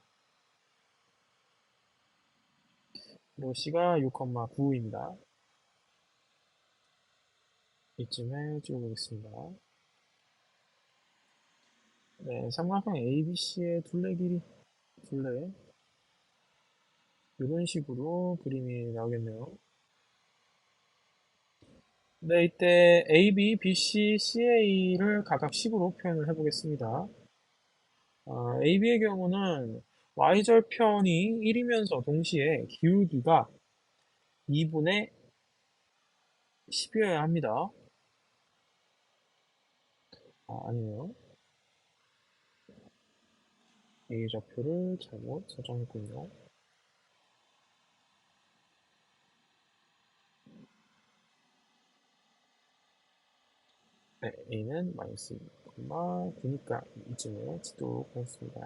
그리고 c가 6,9입니다. 이쯤에 찍어보겠습니다. 네, 삼각형 ABC의 둘레 길이, 둘레 이런 식으로 그림이 나오겠네요. 네, 이때 AB, BC, CA를 각각 10으로 표현을 해보겠습니다. AB의 경우는 Y절편이 1이면서 동시에 기울기가 2분의 10이어야 합니다. 아니네요. A좌표를 잘못 설정했군요. 네, A는 마이너스 2,9니까 이쯤에 찍도록 하겠습니다.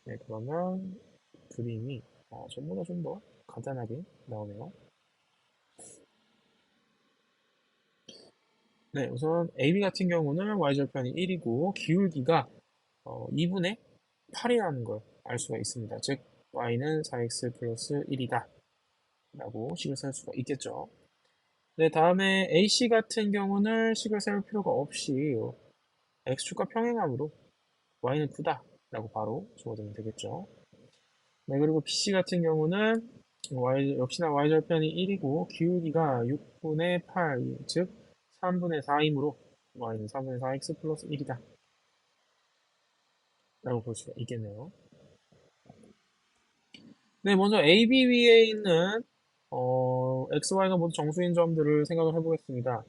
네, 그러면 그림이 전보다 좀 더 간단하게 나오네요. 네, 우선 AB 같은 경우는 Y절편이 1이고 기울기가 2분의 8이라는 걸 알 수가 있습니다. 즉, Y는 4X 플러스 1이다 라고 식을 세울 수가 있겠죠. 네, 다음에 AC 같은 경우는 식을 세울 필요가 없이 X축과 평행하므로 Y는 9다 라고 바로 적어두면 되겠죠. 네, 그리고 BC 같은 경우는 역시나 Y절편이 1이고 기울기가 6분의 8, 즉 3분의 4이므로 Y는 3분의 4X 플러스 1이다 라고 볼 수가 있겠네요. 네, 먼저 AB 위에 있는 X, Y가 모두 정수인 점들을 생각을 해보겠습니다.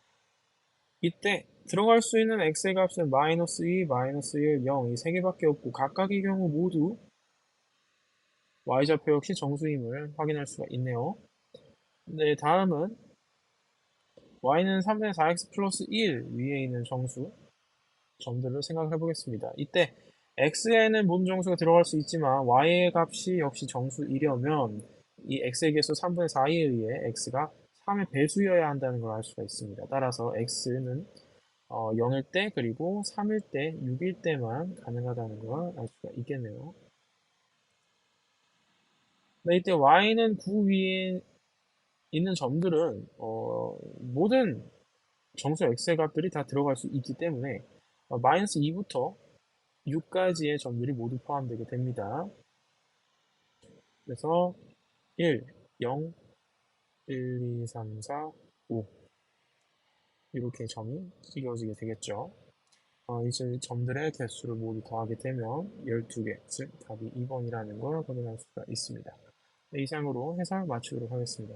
이때 들어갈 수 있는 X의 값은 마이너스 2, 마이너스 1, 0 이 세 개밖에 없고 각각의 경우 모두 Y좌표 역시 정수임을 확인할 수가 있네요. 네, 다음은 Y는 3분의 4X 플러스 1 위에 있는 정수 점들을 생각해 보겠습니다. 이때 x에는 모든 정수가 들어갈 수 있지만 y의 값이 역시 정수 1이려면 이 x의 개수 3분의 4에 의해 x가 3의 배수여야 한다는 걸 알 수가 있습니다. 따라서 x는 0일 때 그리고 3일 때, 6일 때만 가능하다는 걸 알 수가 있겠네요. 네, 이때 y는 구 위에 있는 점들은 모든 정수 x의 값들이 다 들어갈 수 있기 때문에 마이너스 2부터 6까지의 점들이 모두 포함되게 됩니다. 그래서 1, 0, 1, 2, 3, 4, 5 이렇게 점이 이루어지게 되겠죠. 이제 점들의 개수를 모두 더하게 되면 12개, 즉 답이 2번이라는 걸 확인할 수가 있습니다. 네, 이상으로 해설 마치도록 하겠습니다.